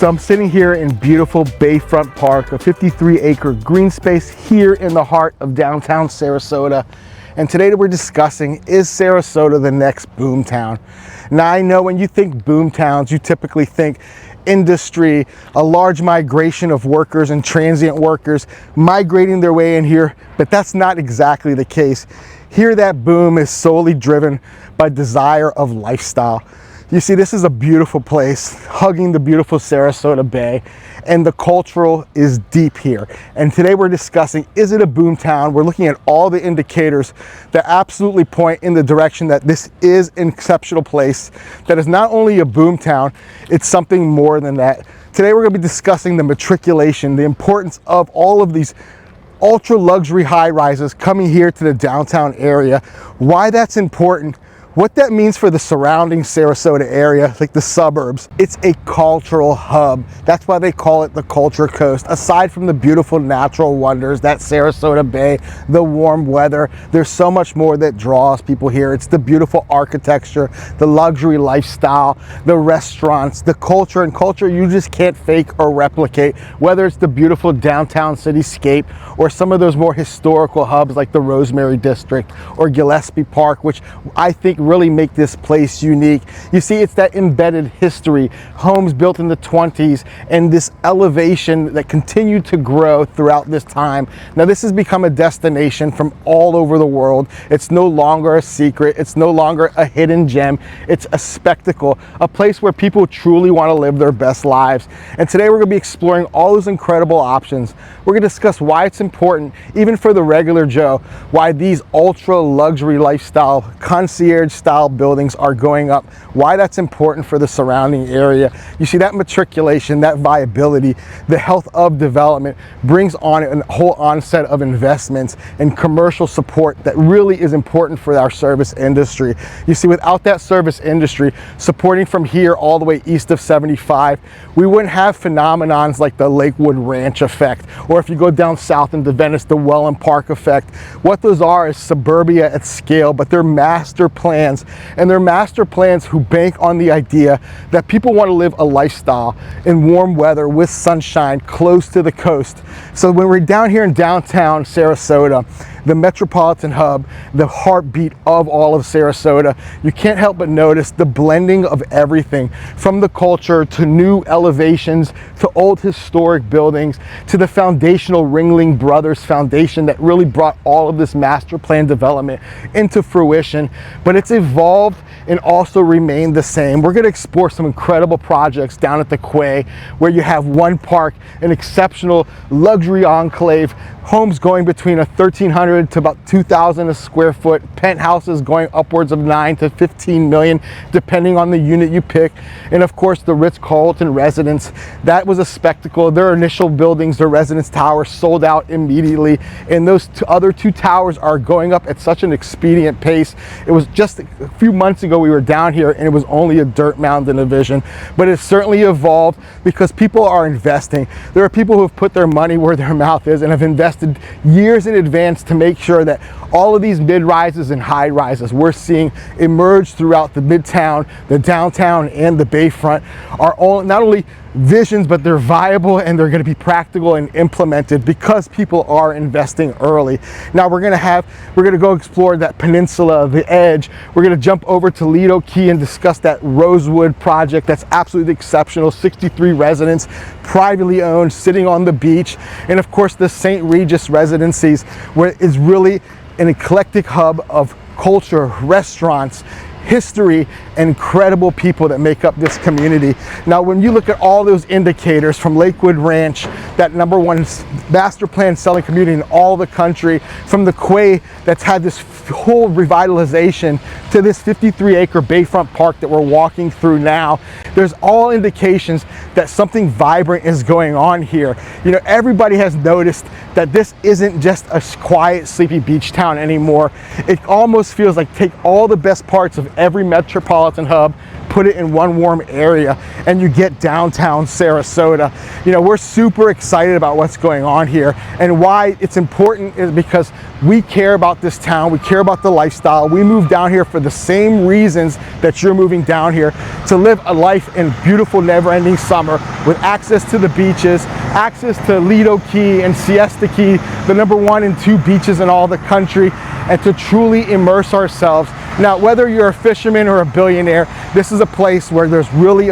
So I'm sitting here in beautiful Bayfront Park, a 53-acre green space here in the heart of downtown Sarasota. And today we're discussing, is Sarasota the next boomtown? Now I know when you think boomtowns, you typically think industry, a large migration of workers and transient workers migrating their way in here, but that's not exactly the case. Here that boom is solely driven by desire of lifestyle. You see, this is a beautiful place, hugging the beautiful Sarasota Bay, and the cultural is deep here. And today we're discussing, is it a boomtown? We're looking at all the indicators that absolutely point in the direction that this is an exceptional place, that is not only a boomtown, it's something more than that. Today we're gonna be discussing the matriculation, the importance of all of these ultra luxury high rises coming here to the downtown area, why that's important, what that means for the surrounding Sarasota area, like the suburbs. It's a cultural hub. That's why they call it the Culture Coast. Aside from the beautiful natural wonders, that Sarasota Bay, the warm weather, there's so much more that draws people here. It's the beautiful architecture, the luxury lifestyle, the restaurants, the culture, and culture you just can't fake or replicate, whether it's the beautiful downtown cityscape or some of those more historical hubs like the Rosewood District or Gillespie Park, which I think really make this place unique. You see, it's that embedded history, homes built in the 20s, and this elevation that continued to grow throughout this time. Now this has become a destination from all over the world. It's no longer a secret, it's no longer a hidden gem, it's a spectacle, a place where people truly want to live their best lives. And today we're going to be exploring all those incredible options. We're going to discuss why it's important, even for the regular Joe, why these ultra luxury lifestyle concierge style buildings are going up, why that's important for the surrounding area. You see, that matriculation, that viability, the health of development brings on a whole onset of investments and commercial support that really is important for our service industry. You see, without that service industry supporting from here all the way east of 75, we wouldn't have phenomenons like the Lakewood Ranch effect, or if you go down south into Venice, the Welland Park effect. What those are is suburbia at scale, but they're master plans, and they're master plans who bank on the idea that people want to live a lifestyle in warm weather with sunshine close to the coast. So when we're down here in downtown Sarasota, the metropolitan hub, the heartbeat of all of Sarasota, you can't help but notice the blending of everything, from the culture to new elevations to old historic buildings to the foundational Ringling Brothers Foundation that really brought all of this master plan development into fruition. But it's evolved and also remained the same. We're going to explore some incredible projects down at the Quay, where you have one park, an exceptional luxury enclave, homes going between a 1,300 to about 2,000 a square foot, penthouses going upwards of 9 to 15 million, depending on the unit you pick. And of course, the Ritz-Carlton Residences, that was a spectacle. Their initial buildings, their residence towers, sold out immediately. And those other two towers are going up at such an expedient pace. It was just a few months ago we were down here and it was only a dirt mound in a vision, but it's certainly evolved because people are investing. There are people who have put their money where their mouth is and have invested years in advance to make sure that all of these mid-rises and high-rises we're seeing emerge throughout the midtown, the downtown, and the bayfront are all not only visions, but they're viable and they're going to be practical and implemented because people are investing early. Now we're going to go explore that Peninsula, the Edge. We're going to jump over to Lido Key and discuss that Rosewood project that's absolutely exceptional, 63 residents, privately owned, sitting on the beach. And of course the St. Regis Residences, where it's really an eclectic hub of culture, restaurants, history, and incredible people that make up this community. Now when you look at all those indicators, from Lakewood Ranch, that #1 master plan selling community in all the country, from the Quay that's had this whole revitalization, to this 53-acre bayfront park that we're walking through now, there's all indications that something vibrant is going on here. You know, everybody has noticed that this isn't just a quiet, sleepy beach town anymore. It almost feels like take all the best parts of every metropolitan hub, put it in one warm area and you get downtown Sarasota. You know, we're super excited about what's going on here, and why it's important is because we care about this town, we care about the lifestyle. We moved down here for the same reasons that you're moving down here, to live a life in beautiful never-ending summer with access to the beaches, access to Lido Key and Siesta Key, the #1 and 2 beaches in all the country, and to truly immerse ourselves. Now, whether you're a fisherman or a billionaire, this is a place where there's really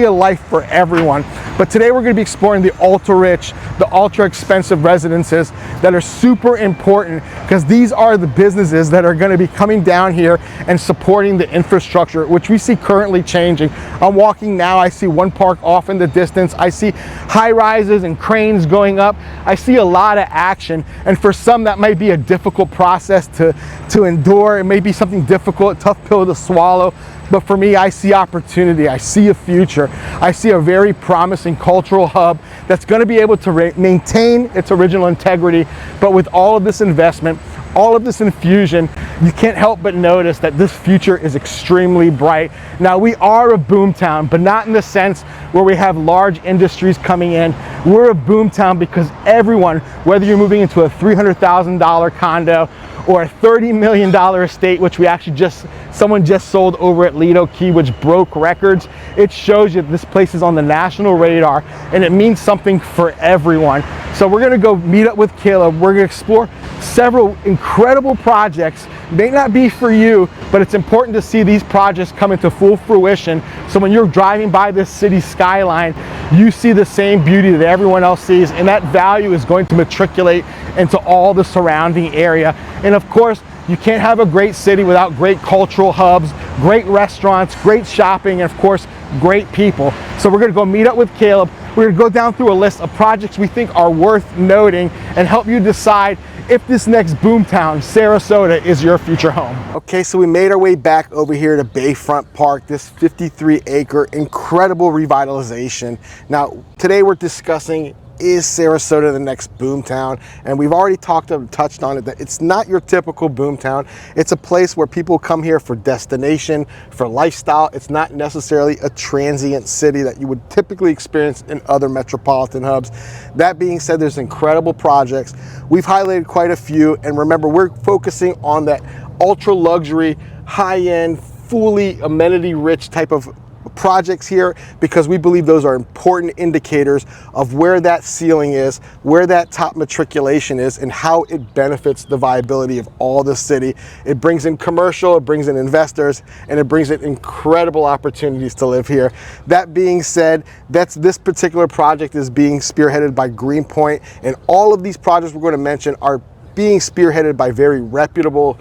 a life for everyone. But today we're going to be exploring the ultra rich, the ultra expensive residences that are super important, because these are the businesses that are going to be coming down here and supporting the infrastructure, which we see currently changing. I'm walking now, I see one park off in the distance. I see high rises and cranes going up. I see a lot of action, and for some that might be a difficult process to endure. It may be something difficult, tough pill to swallow. But for me, I see opportunity, I see a future. I see a very promising cultural hub that's going to be able to maintain its original integrity, but with all of this investment, all of this infusion, you can't help but notice that this future is extremely bright. Now, we are a boomtown, but not in the sense where we have large industries coming in. We're a boomtown because everyone, whether you're moving into a $300,000 condo or a $30 million estate, which we actually someone just sold over at Lido Key, which broke records, it shows you that this place is on the national radar, and it means something for everyone. So we're gonna go meet up with Caleb. We're gonna explore several incredible projects. May not be for you, but it's important to see these projects come into full fruition. So when you're driving by this city skyline, you see the same beauty that everyone else sees, and that value is going to matriculate into all the surrounding area. And of course, you can't have a great city without great cultural hubs, great restaurants, great shopping, and of course, great people. So we're gonna go meet up with Caleb. We're gonna go down through a list of projects we think are worth noting and help you decide if this next boomtown, Sarasota, is your future home. Okay, so we made our way back over here to Bayfront Park, this 53-acre incredible revitalization. Now, today we're discussing, is Sarasota the next boomtown? And we've already touched on it, that it's not your typical boomtown. It's a place where people come here for destination, for lifestyle. It's not necessarily a transient city that you would typically experience in other metropolitan hubs. That being said, there's incredible projects. We've highlighted quite a few, and remember, we're focusing on that ultra luxury, high-end, fully amenity rich type of projects here, because we believe those are important indicators of where that ceiling is, where that top matriculation is, and how it benefits the viability of all the city. It brings in commercial, it brings in investors, and it brings in incredible opportunities to live here. That being said, this particular project is being spearheaded by Greenpoint, and all of these projects we're going to mention are being spearheaded by very reputable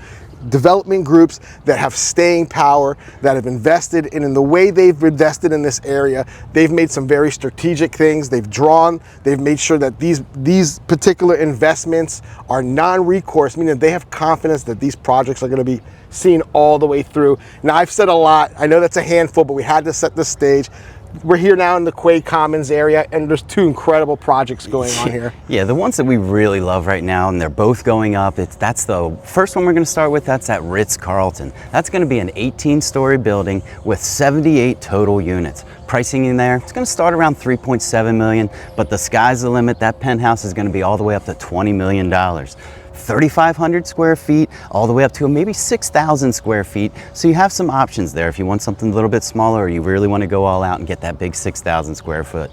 development groups that have staying power, that have invested in the way they've invested in this area. They've made some very strategic things. They've made sure that these particular investments are non-recourse, meaning they have confidence that these projects are going to be seen all the way through. Now, I've said a lot. I know that's a handful, but we had to set the stage. We're here now in the Quay Commons area, and there's 2 incredible projects going on here. Yeah, the ones that we really love right now, and they're both going up, that's the first one we're going to start with. That's at Ritz-Carlton. That's going to be an 18-story building with 78 total units. Pricing in there, it's going to start around $3.7 million, but the sky's the limit. That penthouse is going to be all the way up to $20 million. 3,500 square feet all the way up to maybe 6,000 square feet. So you have some options there if you want something a little bit smaller, or you really want to go all out and get that big 6,000 square foot.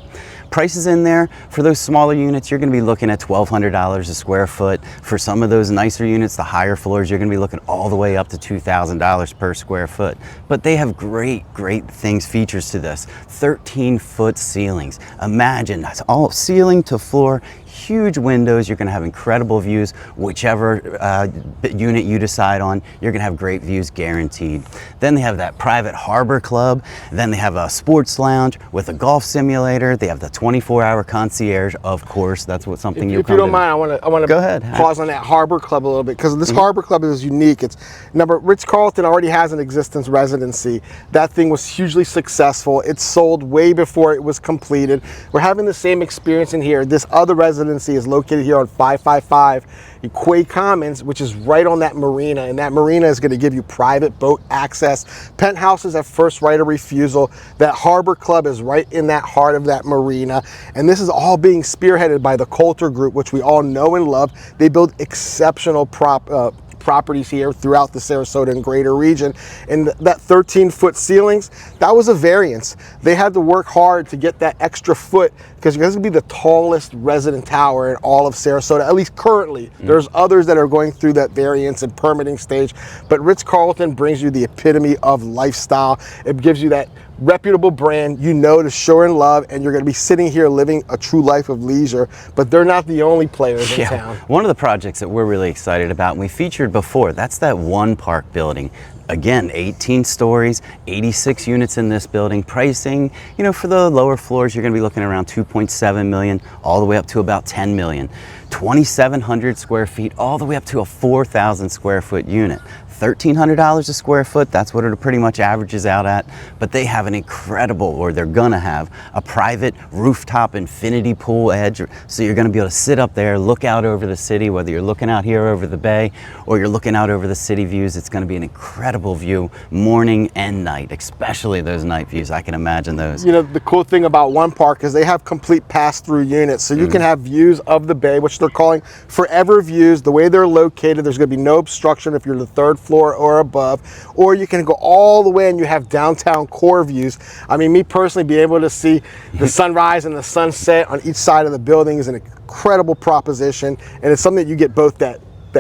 Prices in there for those smaller units, you're going to be looking at $1,200 a square foot. For some of those nicer units, the higher floors, you're going to be looking all the way up to $2,000 per square foot. But they have great features to this. 13-foot ceilings. Imagine that's all ceiling to floor. Huge windows. You're going to have incredible views. Whichever unit you decide on, you're going to have great views guaranteed. Then they have that private harbor club. Then they have a sports lounge with a golf simulator. They have the 24-hour concierge, of course. That's what something you'll come to. If you don't mind, I want to go ahead. Pause on that harbor club a little bit, because this harbor club is unique. It's Ritz-Carlton already has an existence residency. That thing was hugely successful. It sold way before it was completed. We're having the same experience in here. This other residency is located here on 555 Quay Commons, which is right on that marina, and that marina is going to give you private boat access. Penthouses have first right of refusal. That Harbor Club is right in that heart of that marina, and this is all being spearheaded by the Kolter Group, which we all know and love. They build exceptional properties here throughout the Sarasota and greater region. And that 13-foot ceilings, that was a variance. They had to work hard to get that extra foot because this would be the tallest resident tower in all of Sarasota, at least currently. There's others that are going through that variance and permitting stage, but Ritz-Carlton brings you the epitome of lifestyle. It gives you that reputable brand you know to show and love, and you're going to be sitting here living a true life of leisure. But they're not the only players in town. One of the projects that we're really excited about, and we featured before, that's that One Park building. Again, 18 stories, 86 units in this building. Pricing, you know, for the lower floors, you're going to be looking around 2.7 million, all the way up to about 10 million. 2,700 square feet, all the way up to a 4,000 square foot unit. $1,300 a square foot, that's what it pretty much averages out at. But they have an incredible, or they're gonna have, a private rooftop infinity pool edge. So you're gonna be able to sit up there, look out over the city, whether you're looking out here over the bay or you're looking out over the city views. It's gonna be an incredible view, morning and night, especially those night views. I can imagine those. You know, the cool thing about One Park is they have complete pass-through units. So you can have views of the bay, which they're calling forever views. The way they're located, there's gonna be no obstruction if you're the third floor or above, or you can go all the way and you have downtown core views. I mean, me personally, being able to see the sunrise and the sunset on each side of the building is an incredible proposition, and it's something that you get both that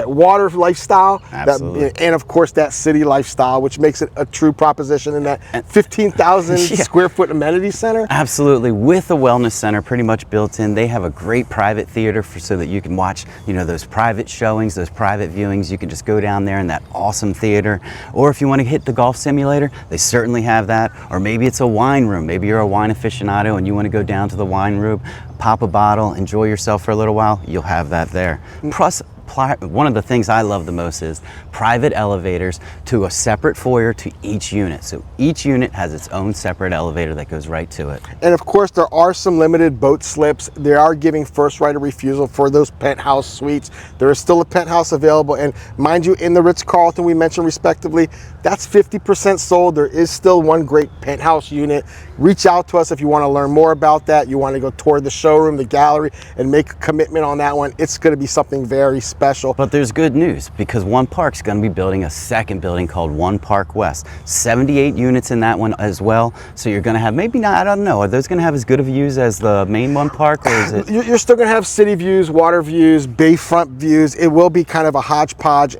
water lifestyle, and of course that city lifestyle, which makes it a true proposition in that 15,000 square foot amenity center. Absolutely, with a wellness center pretty much built in. They have a great private theater so that you can watch, you know, those private showings, those private viewings. You can just go down there in that awesome theater. Or if you want to hit the golf simulator, they certainly have that. Or maybe it's a wine room. Maybe you're a wine aficionado and you want to go down to the wine room, pop a bottle, enjoy yourself for a little while. You'll have that there. Plus, one of the things I love the most is private elevators to a separate foyer to each unit. So each unit has its own separate elevator that goes right to it. And of course, there are some limited boat slips. They are giving first right of refusal for those penthouse suites. There is still a penthouse available. And mind you, in the Ritz-Carlton we mentioned respectively, that's 50% sold. There is still one great penthouse unit. Reach out to us if you want to learn more about that. You want to go tour the showroom, the gallery, and make a commitment on that one. It's going to be something very special. But there's good news, because One Park's going to be building a second building called One Park West. 78 units in that one as well. So you're going to have, maybe not, I don't know, are those going to have as good of views as the main One Park, or is it? You're still going to have city views, water views, bayfront views. It will be kind of a hodgepodge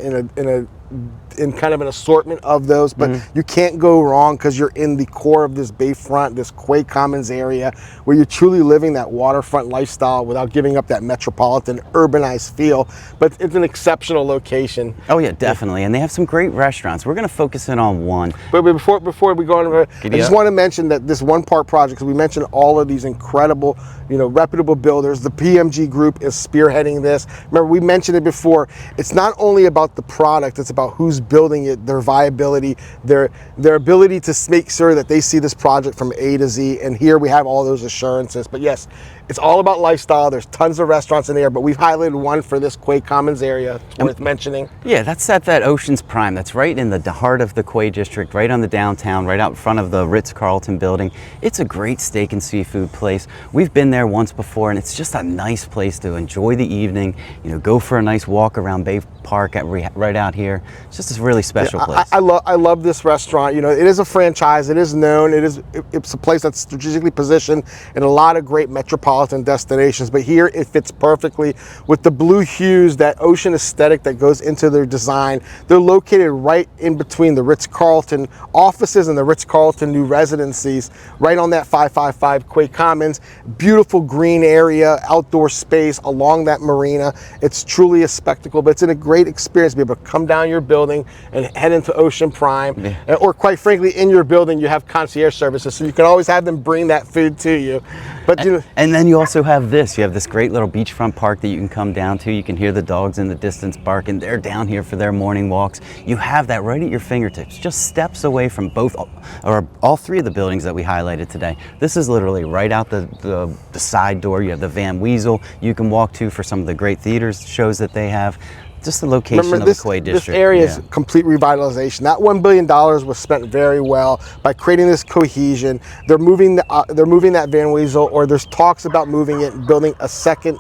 in kind of an assortment of those, but you can't go wrong because you're in the core of this bayfront, this Quay Commons area, where you're truly living that waterfront lifestyle without giving up that metropolitan urbanized feel. But it's an exceptional location. Oh yeah, definitely. And they have some great restaurants. We're going to focus in on one. But before we go on, I just want to mention that this One Park project, because we mentioned all of these incredible, you know, reputable builders. The PMG Group is spearheading this. Remember, we mentioned it before. It's not only about the product, it's about who's building it, their viability, their ability to make sure that they see this project from A to Z. And here we have all those assurances. But yes, it's all about lifestyle. There's tons of restaurants in there, but we've highlighted one for this Quay Commons area. It's worth mentioning. Yeah, that's at that Ocean's Prime. That's right in the heart of the Quay District, right on the downtown, right out in front of the Ritz-Carlton building. It's a great steak and seafood place. We've been there once before, and it's just a nice place to enjoy the evening. You know, go for a nice walk around Bay Park right out here. It's just a really special place. I love this restaurant. You know, it is a franchise. It is known. It's a place that's strategically positioned in a lot of great metropolitan destinations, but here it fits perfectly with the blue hues, that ocean aesthetic that goes into their design. They're located right in between the Ritz-Carlton offices and the Ritz-Carlton new residencies, right on that 555 Quay Commons. Beautiful green area, outdoor space along that marina. It's truly a spectacle, but it's in a great great experience to be able to come down your building and head into Ocean Prime. Yeah. Or quite frankly, in your building, you have concierge services, so you can always have them bring that food to you. But and then you also have this. You have this great little beachfront park that you can come down to. You can hear the dogs in the distance barking. They're down here for their morning walks. You have that right at your fingertips, just steps away from both or all three of the buildings that we highlighted today. This is literally right out the side door. You have the Van Weasel you can walk to for some of the great theaters shows that they have. Just the location of the Quay District. This area is complete revitalization. That $1 billion was spent very well by creating this cohesion. They're moving that Van Weasel, or there's talks about moving it and building a second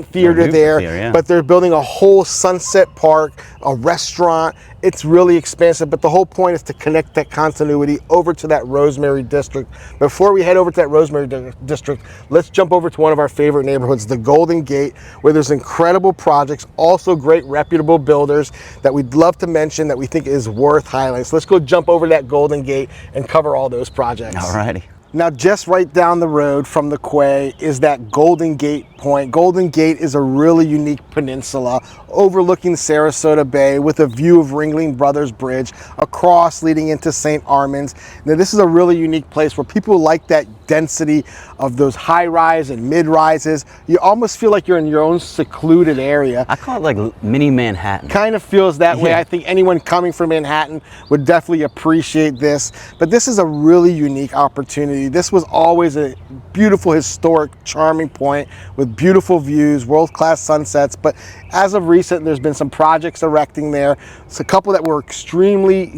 theater there. But they're building a whole Sunset Park, a restaurant. It's really expansive, but the whole point is to connect that continuity over to that Rosemary district. Before we head over to that Rosemary district, let's jump over to one of our favorite neighborhoods, the Golden Gate, where there's incredible projects, also great reputable builders that we'd love to mention that we think is worth highlighting. So let's go jump over that Golden Gate and cover all those projects. All righty. Now, just right down the road from the Quay is that Golden Gate point. Golden Gate is a really unique peninsula overlooking Sarasota Bay with a view of Ringling Brothers Bridge across leading into St. Armand's. Now, this is a really unique place where people like that density of those high-rise and mid-rises. You almost feel like you're in your own secluded area. I call it like mini Manhattan. Kind of feels that way. I think anyone coming from Manhattan would definitely appreciate this. But this is a really unique opportunity. This was always a beautiful, historic, charming point with beautiful views, world-class sunsets. But as of recent, there's been some projects erecting there. It's a couple that we're extremely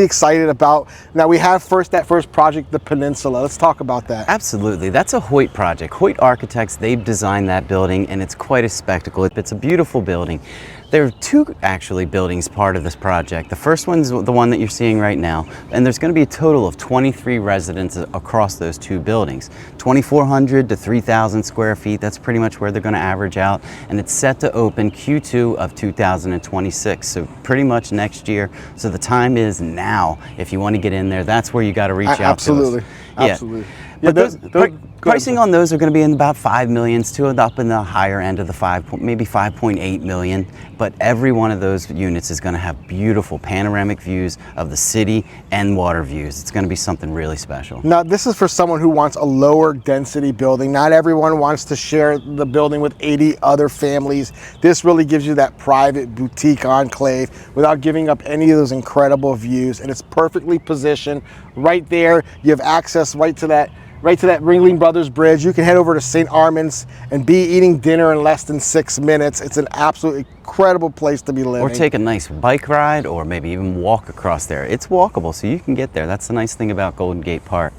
excited about. Now we have that first project, the Peninsula. Let's talk about that. Absolutely. That's a Hoyt project. Hoyt Architects, they've designed that building, and it's quite a spectacle. It's a beautiful building. There are two actually buildings part of this project. The first one's the one that you're seeing right now, and there's going to be a total of 23 residences across those two buildings. 2,400 to 3,000 square feet, that's pretty much where they're going to average out, and it's set to open Q2 of 2026, so pretty much next year. So the time is now. If you want to get in there, that's where you got to reach out to us. Absolutely. But pricing on those are going to be in about 5 million to up in the higher end of the maybe 5.8 million. But every one of those units is going to have beautiful panoramic views of the city and water views. It's going to be something really special. Now, this is for someone who wants a lower density building. Not everyone wants to share the building with 80 other families. This really gives you that private boutique enclave without giving up any of those incredible views. And it's perfectly positioned right there. You have access right to that Ringling Brothers Bridge. You can head over to St. Armand's and be eating dinner in less than 6 minutes. It's an absolutely incredible place to be living. Or take a nice bike ride, or maybe even walk across there. It's walkable, so you can get there. That's the nice thing about Golden Gate Park.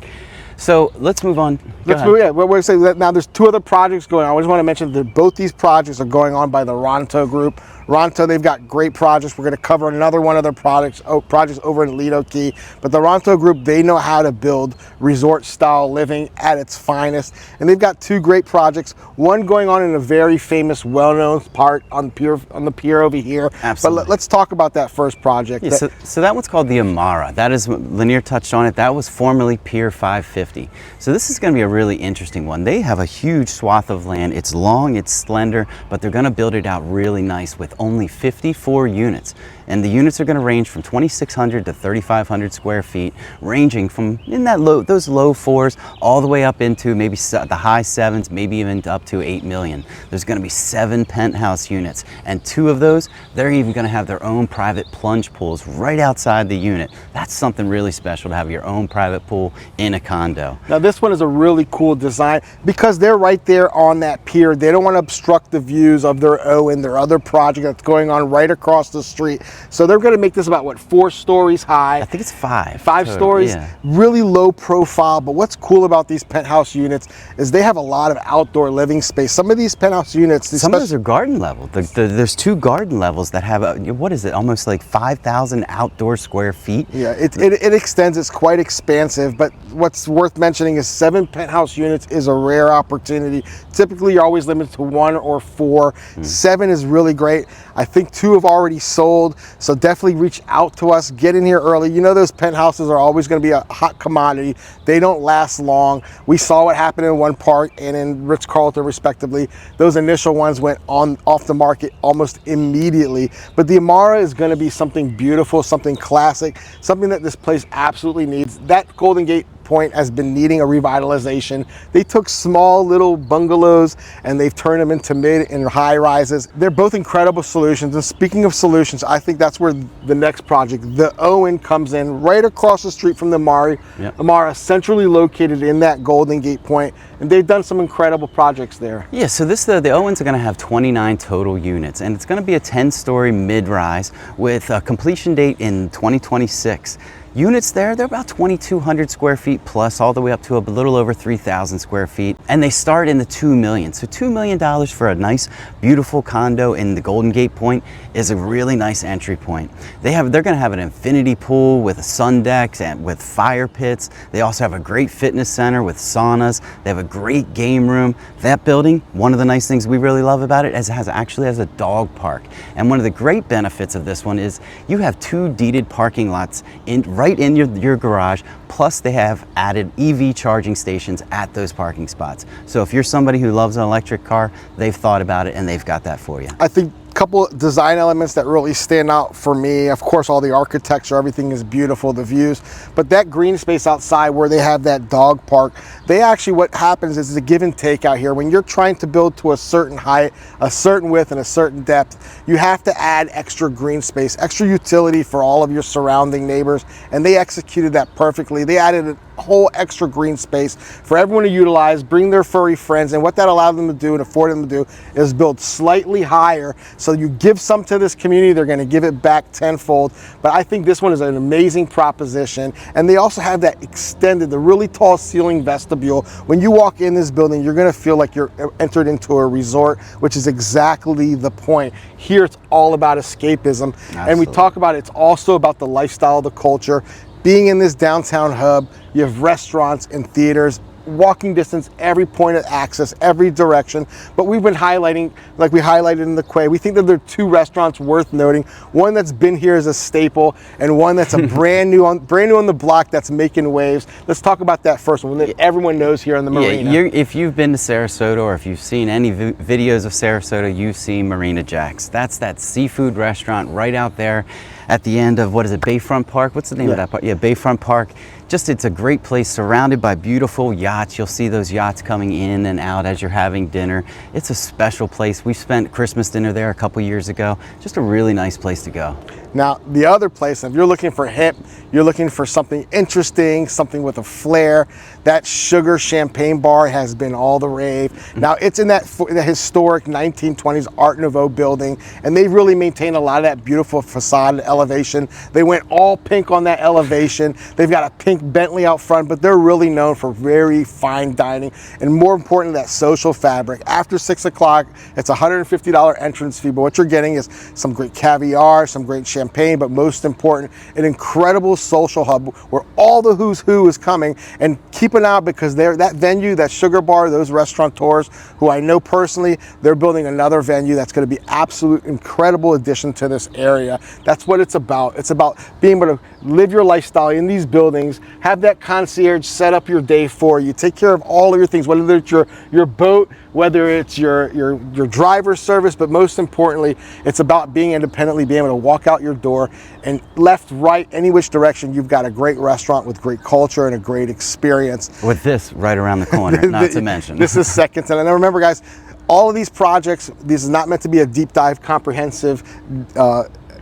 So let's move on. We're going to say that now there's two other projects going on. I just want to mention that both these projects are going on by the Ronto Group. Ronto, they've got great projects. We're going to cover another one of their projects over in Lido Key. But the Ronto Group, they know how to build resort-style living at its finest. And they've got two great projects. One going on in a very famous, well-known part on the pier over here. Absolutely. But let's talk about that first project. Yeah, so that one's called the Amara. That is, Lanir touched on it, that was formerly Pier 550. So this is going to be a really interesting one. They have a huge swath of land. It's long, it's slender, but they're going to build it out really nice with only 54 units. And the units are going to range from 2,600 to 3,500 square feet, ranging from in those low 4s all the way up into maybe the high 7s, maybe even up to 8 million. There's going to be 7 penthouse units, and 2 of those, they're even going to have their own private plunge pools right outside the unit. That's something really special, to have your own private pool in a condo. Now this one is a really cool design because they're right there on that pier. They don't want to obstruct the views of their Owen, their other project that's going on right across the street. So they're going to make this about, what, 4 stories high? I think it's 5. 5 stories, yeah. Really low profile. But what's cool about these penthouse units is they have a lot of outdoor living space. Some of these penthouse units, some of those are garden level. There's 2 garden levels that have what is it, almost like 5,000 outdoor square feet. Yeah, it extends. It's quite expansive. But what's worth mentioning is 7 penthouse units is a rare opportunity. Typically, you're always limited to 1 or 4. 7 is really great. I think 2 have already sold. So definitely reach out to us, get in here early. You know, those penthouses are always going to be a hot commodity. They don't last long. We saw what happened in one park and in Ritz-Carlton respectively. Those initial ones went off the market almost immediately. But the Amara is going to be something beautiful, something classic, something that this place absolutely needs. That Golden Gate Point has been needing a revitalization. They took small little bungalows and they've turned them into mid and high rises. They're both incredible solutions. And speaking of solutions, I think that's where the next project, the Owen, comes in right across the street from the Amara. Yep. Amara, centrally located in that Golden Gate Point, and they've done some incredible projects there. Yeah, so the Owens are going to have 29 total units, and it's going to be a 10-story mid-rise with a completion date in 2026. Units there, they're about 2,200 square feet plus, all the way up to a little over 3,000 square feet. And they start in the $2 million. So $2 million for a nice, beautiful condo in the Golden Gate Point is a really nice entry point. They're gonna have an infinity pool with a sun deck and with fire pits. They also have a great fitness center with saunas. They have a great game room. That building, one of the nice things we really love about it is it actually has a dog park. And one of the great benefits of this one is you have 2 deeded parking lots right in your garage, plus they have added EV charging stations at those parking spots. So if you're somebody who loves an electric car, they've thought about it and they've got that for you. I think couple design elements that really stand out for me. Of course, all the architecture, everything is beautiful, the views, but that green space outside where they have that dog park, what happens is a give and take out here. When you're trying to build to a certain height, a certain width, and a certain depth, you have to add extra green space, extra utility for all of your surrounding neighbors, and they executed that perfectly. They added a whole extra green space for everyone to utilize, bring their furry friends, and what that allowed them to do and afforded them to do is build slightly higher. So you give some to this community, they're going to give it back tenfold. But I think this one is an amazing proposition. And they also have that extended, the really tall ceiling vestibule. When you walk in this building, you're going to feel like you're entered into a resort, which is exactly the point. Here, it's all about escapism. Absolutely. And we talk about it's also about the lifestyle, the culture. Being in this downtown hub, you have restaurants and theaters, walking distance, every point of access, every direction. But we've been highlighting, like we highlighted in the Quay, we think that there are 2 restaurants worth noting. One that's been here as a staple, and one that's a brand new on the block that's making waves. Let's talk about that first one that everyone knows here on the marina. Yeah, if you've been to Sarasota or if you've seen any videos of Sarasota, you've seen Marina Jack's. That's that seafood restaurant right out there at the end of, what is it, Bayfront Park? What's the name of that park? Yeah, Bayfront Park. It's a great place surrounded by beautiful yachts. You'll see those yachts coming in and out as you're having dinner. It's a special place. We spent Christmas dinner there a couple years ago. Just a really nice place to go. Now, the other place, if you're looking for hip, you're looking for something interesting, something with a flair, that Sugar Champagne Bar has been all the rave. Now, it's in that historic 1920s Art Nouveau building, and they've really maintained a lot of that beautiful facade elevation. They went all pink on that elevation. They've got a pink Bentley out front, but they're really known for very fine dining, and more important, that social fabric. After 6 o'clock, it's a $150 entrance fee, but what you're getting is some great caviar, some great champagne, but most important, an incredible social hub where all the who's who is coming. And keep an eye out, because that venue, that Sugar Bar, those restaurateurs who I know personally, they're building another venue that's going to be absolute incredible addition to this area. That's what it's about. It's about being able to live your lifestyle in these buildings, have that concierge set up your day for you, take care of all of your things, whether it's your boat, whether it's your driver's service, but most importantly, it's about being independently, being able to walk out your door and left, right, any which direction, you've got a great restaurant with great culture and a great experience. With this right around the corner, not to mention. This is second to none. And remember, guys, all of these projects, this is not meant to be a deep dive, comprehensive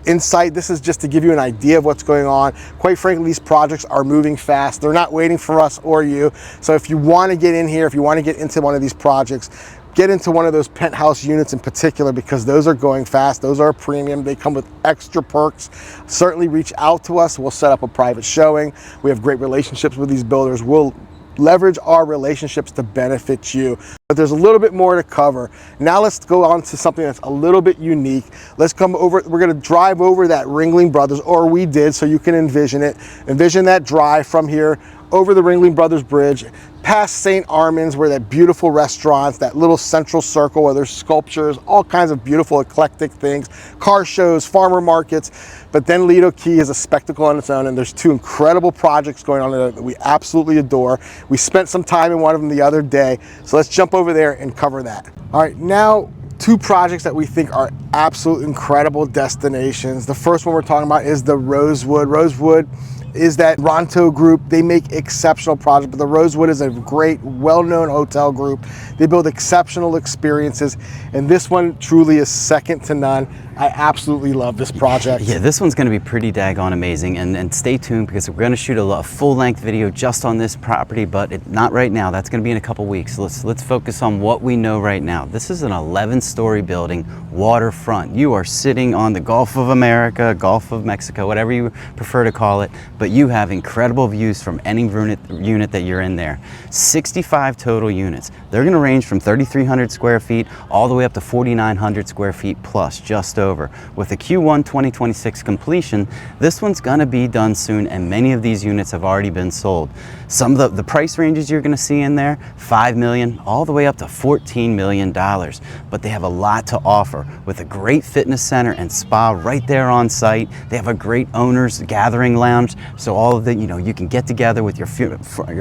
insight. This is just to give you an idea of what's going on. Quite frankly, these projects are moving fast. They're not waiting for us or you. So if you want to get in here, if you want to get into one of these projects, get into one of those penthouse units in particular, because those are going fast. Those are a premium. They come with extra perks. Certainly reach out to us. We'll set up a private showing. We have great relationships with these builders. We'll leverage our relationships to benefit you. But there's a little bit more to cover. Now let's go on to something that's a little bit unique. Let's come over, we're gonna drive over that Ringling Brothers, or we did, so you can envision it. Envision that drive from here over the Ringling Brothers Bridge, past St. Armand's, where that beautiful restaurants, that little central circle where there's sculptures, all kinds of beautiful eclectic things, car shows, farmer markets. But then Lido Key is a spectacle on its own, and there's two incredible projects going on there that we absolutely adore. We spent some time in one of them the other day, so let's jump over there and cover that. All right, now two projects that we think are absolute incredible destinations. The first one we're talking about is the Rosewood. Rosewood is that Ronto Group. They make exceptional projects, but the Rosewood is a great, well-known hotel group. They build exceptional experiences, and this one truly is second to none. I absolutely love this project. Yeah, this one's going to be pretty daggone amazing, and stay tuned because we're going to shoot a full-length video just on this property, but not right now. That's going to be in a couple weeks. Let's focus on what we know right now. This is an 11-story building, waterfront. You are sitting on the Gulf of America, Gulf of Mexico, whatever you prefer to call it, but you have incredible views from any unit that you're in there. 65 total units. They're going to range from 3,300 square feet all the way up to 4,900 square feet plus, just over. With a Q1 2026 completion, this one's going to be done soon, and many of these units have already been sold. Some of the price ranges you're going to see in there, $5 million all the way up to $14 million, but they have a lot to offer with a great fitness center and spa right there on site. They have a great owner's gathering lounge, so all of the, you can get together with your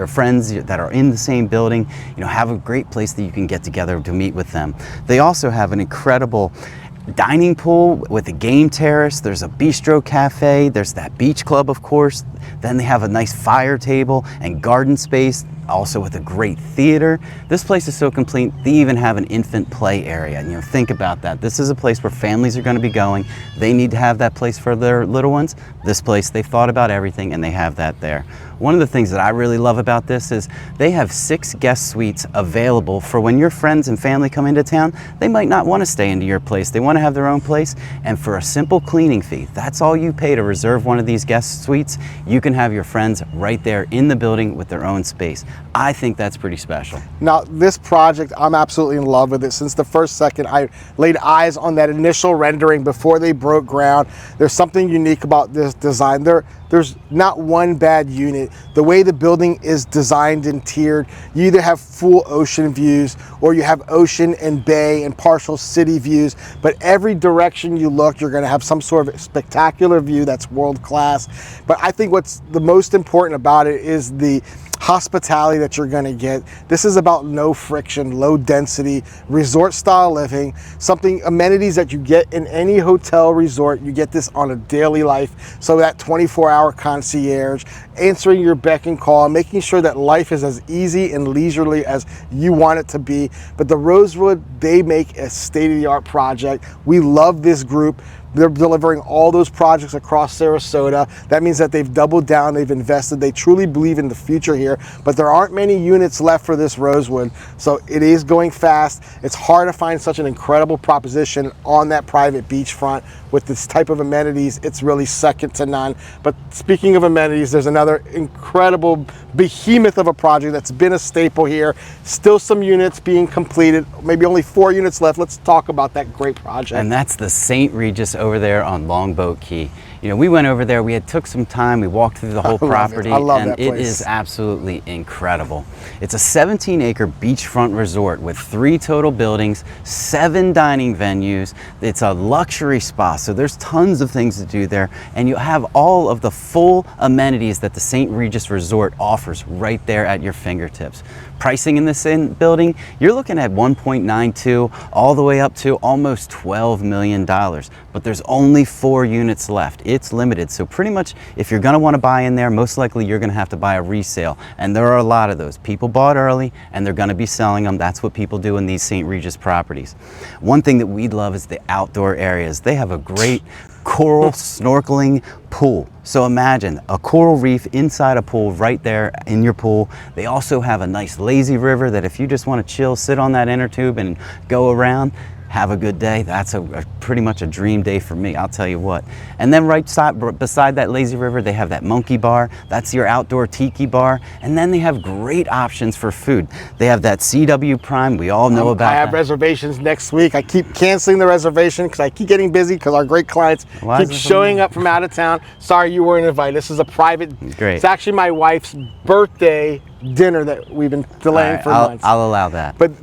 friends that are in the same building, have a great place that you can get together to meet with them. They also have an incredible dining pool with a game terrace. There's a bistro cafe. There's that beach club, of course. Then they have a nice fire table and garden space, also with a great theater. This place is so complete, they even have an infant play area. And think about that. This is a place where families are going to be going. They need to have that place for their little ones. This place, they've thought about everything, and they have that there. One of the things that I really love about this is they have 6 guest suites available for when your friends and family come into town. They might not want to stay into your place. They want to have their own place, and for a simple cleaning fee, that's all you pay to reserve one of these guest suites. You can have your friends right there in the building with their own space. I think that's pretty special. Now, this project, I'm absolutely in love with it. Since the first second I laid eyes on that initial rendering before they broke ground, there's something unique about this design. There's not one bad unit. The way the building is designed and tiered, you either have full ocean views or you have ocean and bay and partial city views, but every direction you look, you're gonna have some sort of spectacular view that's world class. But I think what's the most important about it is the hospitality that you're going to get. This is about no friction, low density, resort style living, amenities that you get in any hotel resort. You get this on a daily life. So that 24-hour concierge, answering your beck and call, making sure that life is as easy and leisurely as you want it to be. But the Rosewood, they make a state-of-the-art project. We love this group. They're delivering all those projects across Sarasota. That means that they've doubled down, they've invested, they truly believe in the future here, but there aren't many units left for this Rosewood. So it is going fast. It's hard to find such an incredible proposition on that private beachfront with this type of amenities. It's really second to none. But speaking of amenities, there's another incredible behemoth of a project that's been a staple here. Still some units being completed, maybe only 4 units left. Let's talk about that great project. And that's the St. Regis over there on Longboat Key. We went over there, we took some time, we walked through the whole property, and it is absolutely incredible. It's a 17-acre beachfront resort with 3 total buildings, 7 dining venues. It's a luxury spa, so there's tons of things to do there, and you have all of the full amenities that the St. Regis Resort offers right there at your fingertips. Pricing in this building, you're looking at 1.92 all the way up to almost $12 million, but there's only 4 units left. It's limited, so pretty much if you're going to want to buy in there, most likely you're going to have to buy a resale, and there are a lot of those. People bought early and they're going to be selling them. That's what people do in these St. Regis properties. One thing that we love is the outdoor areas. They have a great coral snorkeling pool. So imagine a coral reef inside a pool right there in your pool. They also have a nice lazy river that if you just want to chill, sit on that inner tube and go around, have a good day, that's pretty much a dream day for me, I'll tell you what. And then beside that lazy river, they have that monkey bar. That's your outdoor tiki bar. And then they have great options for food. They have that CW Prime, we all know about I have that. reservations next week. I keep canceling the reservation because I keep getting busy because our great clients keep showing up from out of town. Sorry you weren't invited. This is a private, Great. It's actually my wife's birthday dinner that we've been delaying for months. I'll allow that. But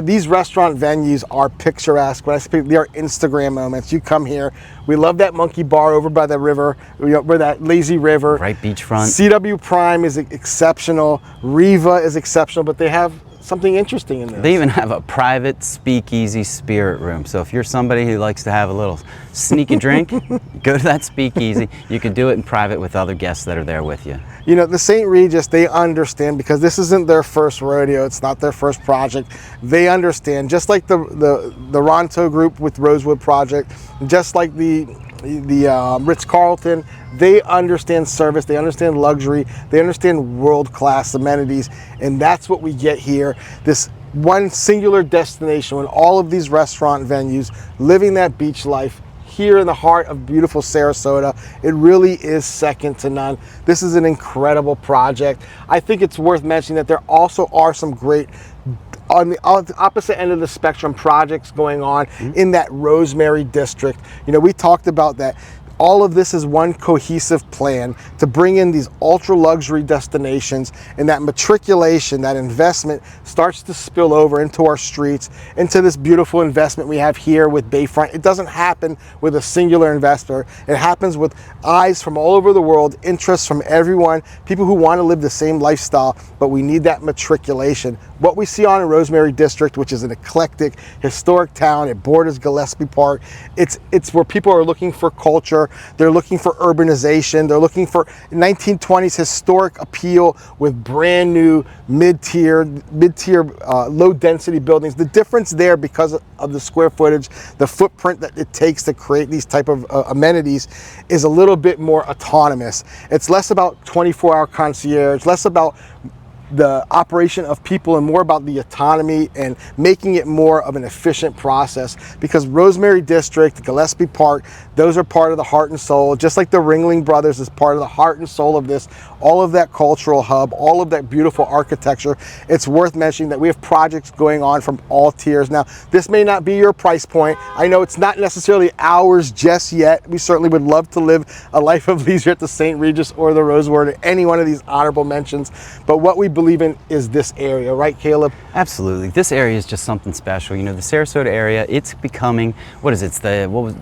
these restaurant venues are picturesque. When I speak, they are Instagram moments. You come here. We love that monkey bar over by the river, where that lazy river. Right beachfront. CW Prime is exceptional. Riva is exceptional, but they have something interesting in there. They even have a private speakeasy spirit room. So if you're somebody who likes to have a little sneaky drink, go to that speakeasy. You can do it in private with other guests that are there with you. You know, the St. Regis, they understand, because this isn't their first rodeo. It's not their first project. They understand, just like the Ronto Group with Rosewood project, just like the Ritz-Carlton, they understand service, they understand luxury, they understand world-class amenities, and that's what we get here. This one singular destination when all of these restaurant venues living that beach life here in the heart of beautiful Sarasota. It really is second to none. This is an incredible project. I think it's worth mentioning that there also are some great, on the opposite end of the spectrum, projects going on in that Rosemary district. You know, we talked about that. All of this is one cohesive plan to bring in these ultra luxury destinations, and that matriculation, that investment starts to spill over into our streets, into this beautiful investment we have here with Bayfront. It doesn't happen with a singular investor. It happens with eyes from all over the world, interests from everyone, people who want to live the same lifestyle, but we need that matriculation. What we see on in Rosemary District, which is an eclectic, historic town, it borders Gillespie Park. It's where people are looking for culture. They're looking for urbanization. They're looking for 1920s historic appeal with brand new mid-tier, low density buildings. The difference there, because of the square footage, the footprint that it takes to create these type of amenities, is a little bit more autonomous. It's less about 24-hour concierge, less about the operation of people, and more about the autonomy and making it more of an efficient process, because Rosemary District, Gillespie Park, those are part of the heart and soul, just like the Ringling Brothers is part of the heart and soul of this, all of that cultural hub, all of that beautiful architecture. It's worth mentioning that we have projects going on from all tiers. Now, this may not be your price point. I know it's not necessarily ours just yet. We certainly would love to live a life of leisure at the St. Regis or the Rosewood or any one of these honorable mentions, but what we believe in is this area, right, Caleb? Absolutely. This area is just something special. You know, the Sarasota area, it's becoming, what is it?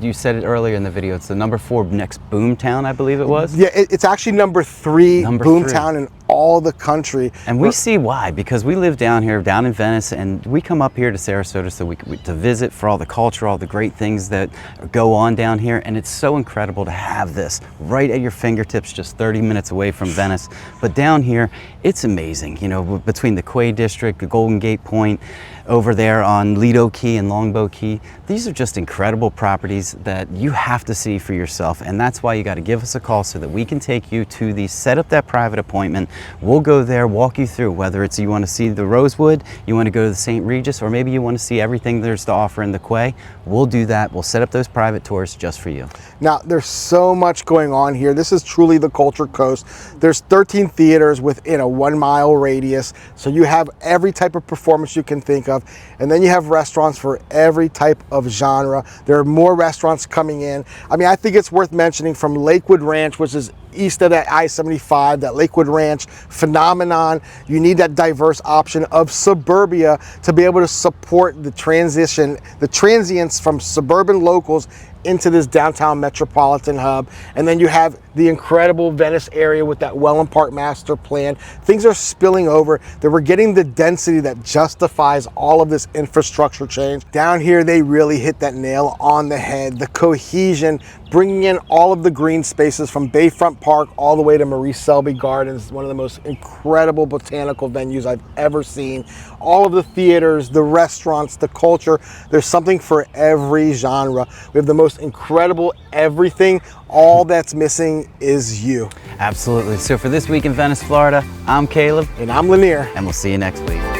You said it earlier in the video, it's the #4 next boomtown, I believe it was? Yeah, it's actually #3 boomtown in all the country. And we see why, because we live down here, down in Venice, and we come up here to Sarasota to visit for all the culture, all the great things that go on down here, and it's so incredible to have this right at your fingertips, just 30 minutes away from Venice. But down here, it's amazing, you know, between the Quay District, the Golden Gate Point, over there on Lido Key and Longbow Key. These are just incredible properties that you have to see for yourself, and that's why you got to give us a call so that we can take you to these, set up that private appointment. We'll go there, walk you through, whether it's you want to see the Rosewood, you want to go to the St. Regis, or maybe you want to see everything there's to offer in the Quay. We'll do that. We'll set up those private tours just for you. Now, there's so much going on here. This is truly the Culture Coast. There's 13 theaters within a 1-mile radius, so you have every type of performance you can think of. And then you have restaurants for every type of genre. There are more restaurants coming in. I mean, I think it's worth mentioning from Lakewood Ranch, which is east of that I-75, that Lakewood Ranch phenomenon. You need that diverse option of suburbia to be able to support the transition, the transients from suburban locals into this downtown metropolitan hub. And then you have the incredible Venice area with that Welland Park master plan. Things are spilling over, that we're getting the density that justifies all of this infrastructure change. Down here, they really hit that nail on the head. The cohesion, bringing in all of the green spaces from Bayfront Park all the way to Marie Selby Gardens, one of the most incredible botanical venues I've ever seen. All of the theaters, the restaurants, the culture, there's something for every genre. We have the most incredible everything. All that's missing is you. Absolutely. So for this week in Venice, Florida, I'm Caleb. And I'm Lanir. And we'll see you next week.